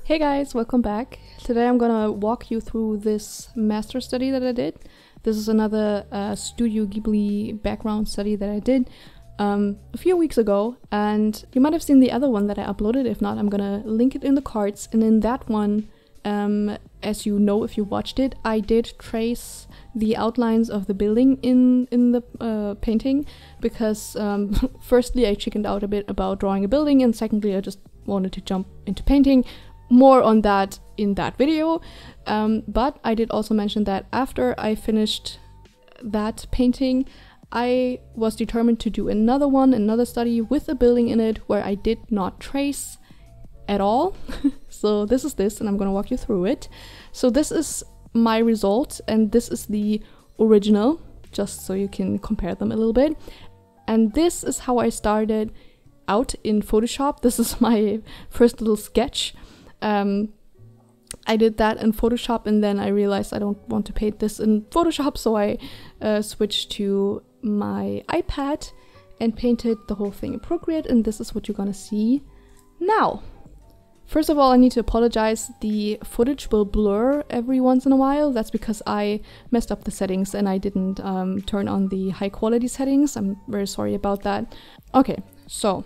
Hey guys, welcome back. Today I'm gonna walk you through this master study that I did. This is another Studio Ghibli background study that I did a few weeks ago, and you might have seen the other one that I uploaded. If not, I'm gonna link it in the cards. And in that one, as you know if you watched it, I did trace the outlines of the building in the painting because firstly I chickened out a bit about drawing a building, and secondly I just wanted to jump into painting. More on that in that video, but I did also mention that after I finished that painting, I was determined to do another study with a building in it where I did not trace at all. So this is this, and I'm gonna walk you through it. So this is my result, and this is the original, just so you can compare them a little bit. And this is how I started out in Photoshop. This is my first little sketch. I did that in Photoshop, and then I realized I don't want to paint this in Photoshop, so I switched to my iPad and painted the whole thing in Procreate, and this is what you're gonna see now. First of all, I need to apologize. The footage will blur every once in a while. That's because I messed up the settings and I didn't turn on the high quality settings. I'm very sorry about that. Okay, so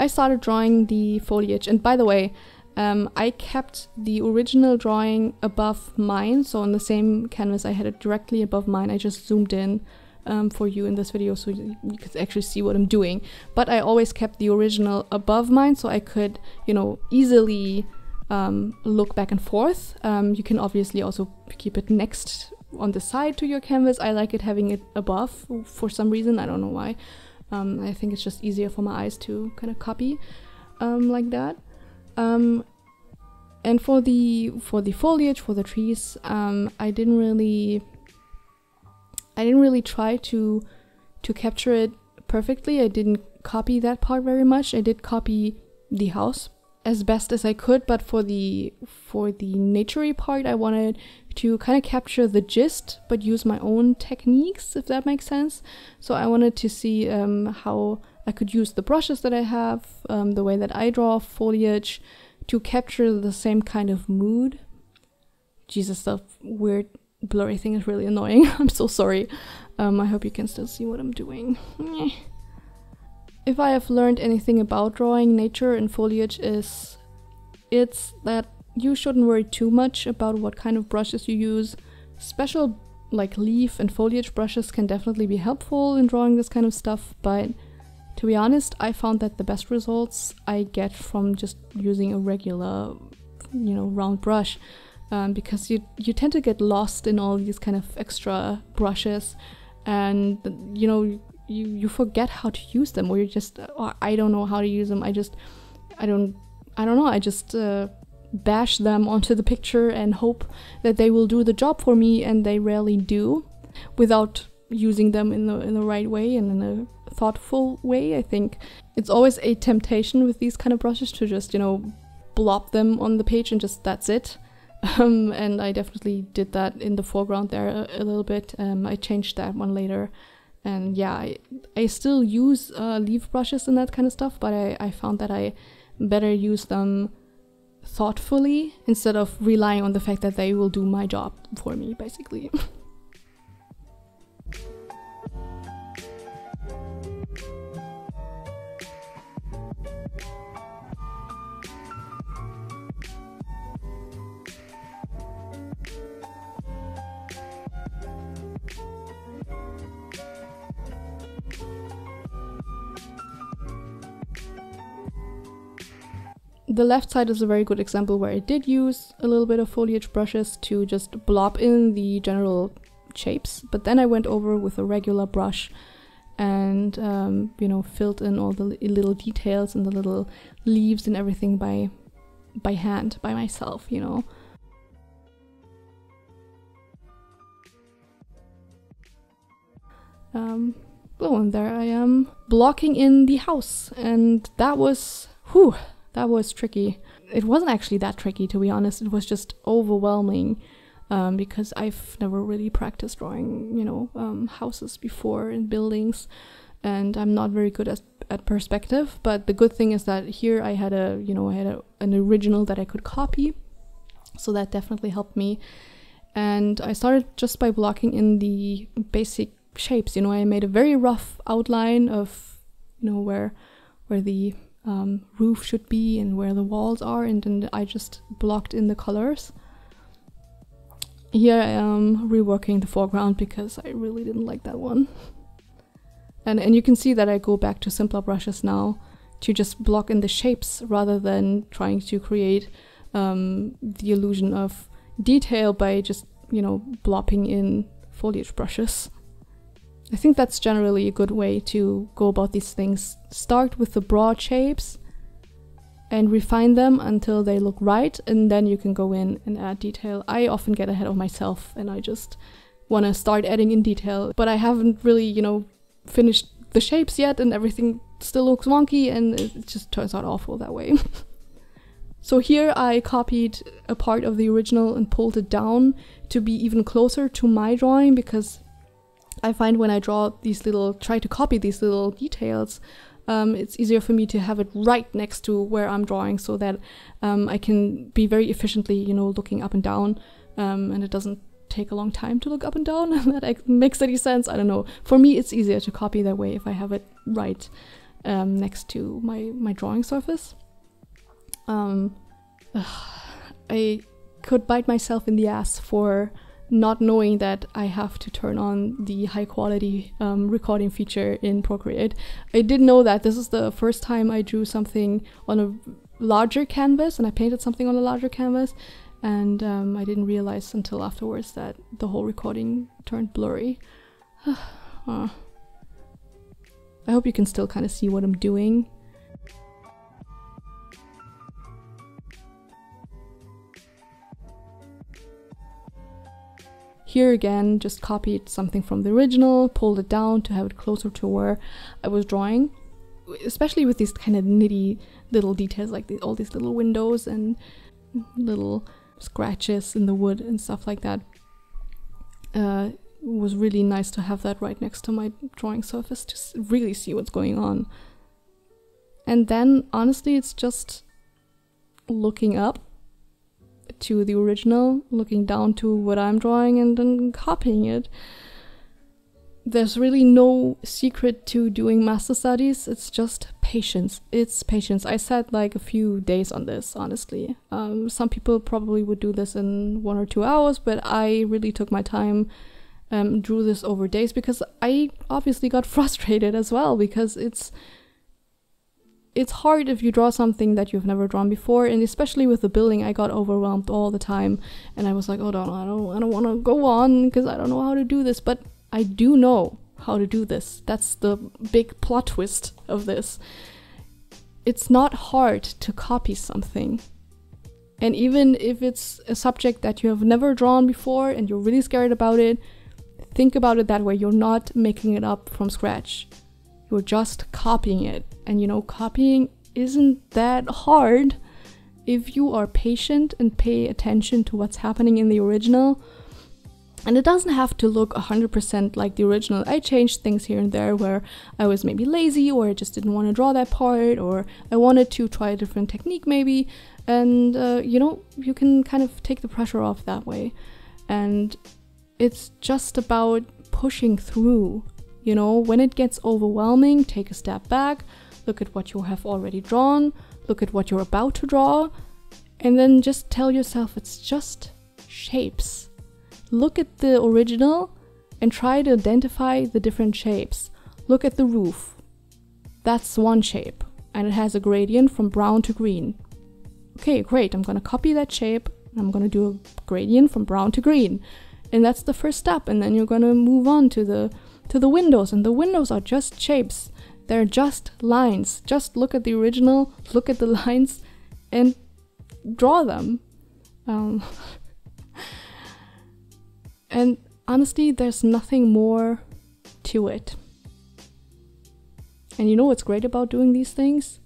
I started drawing the foliage, and by the way, I kept the original drawing above mine, so on the same canvas I had it directly above mine. I just zoomed in for you in this video so you could actually see what I'm doing. But I always kept the original above mine so I could, you know, easily look back and forth. You can obviously also keep it next on the side to your canvas. I like it having it above for some reason, I don't know why. I think it's just easier for my eyes to kind of copy like that. And for the foliage, for the trees, I didn't really try to capture it perfectly. I didn't copy that part very much. I did copy the house as best as I could, but for the naturey part, I wanted to kind of capture the gist, but use my own techniques, if that makes sense. So I wanted to see how I could use the brushes that I have, the way that I draw foliage, to capture the same kind of mood. Jesus, the weird blurry thing is really annoying. I'm so sorry. I hope you can still see what I'm doing. If I have learned anything about drawing nature and foliage, it's that you shouldn't worry too much about what kind of brushes you use. Special like leaf and foliage brushes can definitely be helpful in drawing this kind of stuff, but to be honest, I found that the best results I get from just using a regular, you know, round brush, because you tend to get lost in all these kind of extra brushes, and you know, you forget how to use them, or you just, or I don't know how to use them. I don't know. I just bash them onto the picture and hope that they will do the job for me, and they rarely do, without using them in the right way and in a thoughtful way. I think it's always a temptation with these kind of brushes to just, you know, blob them on the page and just that's it. And I definitely did that in the foreground there a little bit. I changed that one later, and yeah, I still use leaf brushes and that kind of stuff, but I found that I better use them thoughtfully instead of relying on the fact that they will do my job for me, basically. The left side is a very good example where I did use a little bit of foliage brushes to just blob in the general shapes, but then I went over with a regular brush and, you know, filled in all the little details and the little leaves and everything by hand, by myself, you know. Oh, and there I am blocking in the house, and that was, whew, that was tricky. It wasn't actually that tricky, to be honest. It was just overwhelming because I've never really practiced drawing, you know, houses before and buildings, and I'm not very good at perspective, but the good thing is that here I had an original that I could copy, so that definitely helped me. And I started just by blocking in the basic shapes. I made a very rough outline of where the roof should be and where the walls are, and then I just blocked in the colors. Here I am reworking the foreground because I really didn't like that one. And you can see that I go back to simpler brushes now to just block in the shapes rather than trying to create the illusion of detail by just, blopping in foliage brushes. I think that's generally a good way to go about these things. Start with the broad shapes and refine them until they look right, and then you can go in and add detail. I often get ahead of myself and I just want to start adding in detail, but I haven't really, finished the shapes yet, and everything still looks wonky, and it just turns out awful that way. So here I copied a part of the original and pulled it down to be even closer to my drawing, because I find when I try to copy these little details, it's easier for me to have it right next to where I'm drawing, so that I can be very efficiently, looking up and down, and it doesn't take a long time to look up and down. That makes any sense? I don't know. For me, it's easier to copy that way if I have it right next to my drawing surface. I could bite myself in the ass for not knowing that I have to turn on the high quality recording feature in Procreate. I did know that. This is the first time I drew something on a larger canvas, and I painted something on a larger canvas, and I didn't realize until afterwards that the whole recording turned blurry. I hope you can still kind of see what I'm doing. Here again, just copied something from the original, pulled it down to have it closer to where I was drawing, especially with these kind of nitty little details, like all these little windows and little scratches in the wood and stuff like that. It was really nice to have that right next to my drawing surface to really see what's going on. And then, honestly, it's just looking up to the original, looking down to what I'm drawing, and then copying it. There's really no secret to doing master studies. It's just patience. It's patience. I sat like a few days on this, honestly. Some people probably would do this in 1 or 2 hours, but I really took my time, drew this over days, because I obviously got frustrated as well, because it's hard if you draw something that you've never drawn before, and especially with the building, I got overwhelmed all the time, and I was like, oh no, I don't want to go on because I don't know how to do this, but I do know how to do this. That's the big plot twist of this. It's not hard to copy something, and even if it's a subject that you have never drawn before and you're really scared about it, think about it that way. You're not making it up from scratch. You're just copying it. And copying isn't that hard if you are patient and pay attention to what's happening in the original. And it doesn't have to look 100% like the original. I changed things here and there where I was maybe lazy, or I just didn't want to draw that part, or I wanted to try a different technique maybe. And, you can kind of take the pressure off that way. And it's just about pushing through. When it gets overwhelming, take a step back, look at what you have already drawn, look at what you're about to draw, and then just tell yourself it's just shapes. Look at the original and try to identify the different shapes. Look at the roof. That's one shape, and it has a gradient from brown to green. Okay, great, I'm gonna copy that shape, and I'm gonna do a gradient from brown to green. And that's the first step, and then you're gonna move on to the windows, and the windows are just shapes. They're just lines. Just look at the original, look at the lines, and draw them. And honestly, there's nothing more to it. And what's great about doing these things?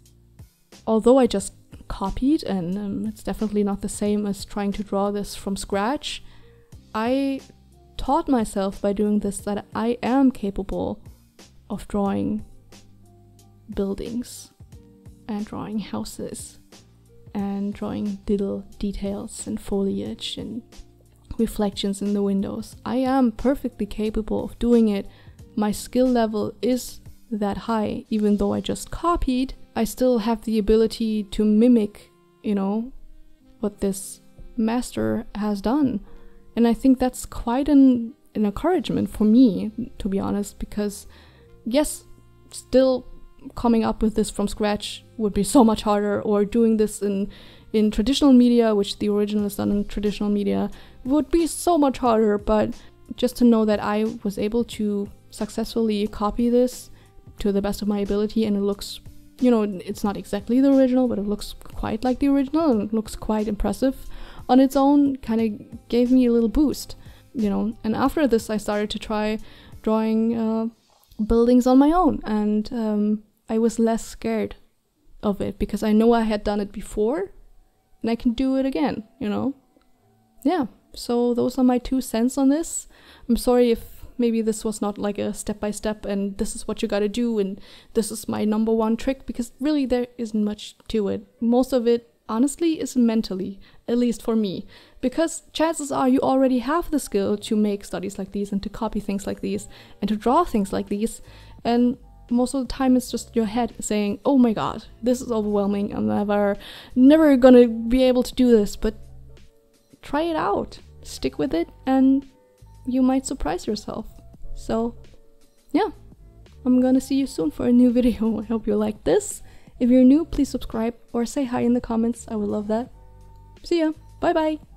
Although I just copied, and it's definitely not the same as trying to draw this from scratch, I taught myself by doing this that I am capable of drawing buildings and drawing houses and drawing little details and foliage and reflections in the windows. I am perfectly capable of doing it. My skill level is that high. Even though I just copied, I still have the ability to mimic, you know, what this master has done. And I think that's quite an encouragement for me, to be honest, because yes, still coming up with this from scratch would be so much harder, or doing this in traditional media, which the original is done in traditional media, would be so much harder. But just to know that I was able to successfully copy this to the best of my ability, and it looks, you know, it's not exactly the original, but it looks quite like the original and it looks quite impressive on its own, kind of gave me a little boost, you know. And after this I started to try drawing buildings on my own, and I was less scared of it because I know I had done it before and I can do it again, you know. Yeah, so those are my 2 cents on this. I'm sorry if maybe this was not like a step-by-step and this is what you gotta do and this is my #1 trick, because really there isn't much to it. Most of it honestly is mentally, at least for me, because chances are you already have the skill to make studies like these and to copy things like these and to draw things like these, and most of the time it's just your head saying, oh my god, this is overwhelming, I'm never gonna be able to do this. But try it out, stick with it, and you might surprise yourself. So yeah, I'm gonna see you soon for a new video. I hope you like this. If you're new, please subscribe or say hi in the comments. I would love that. See ya. Bye bye.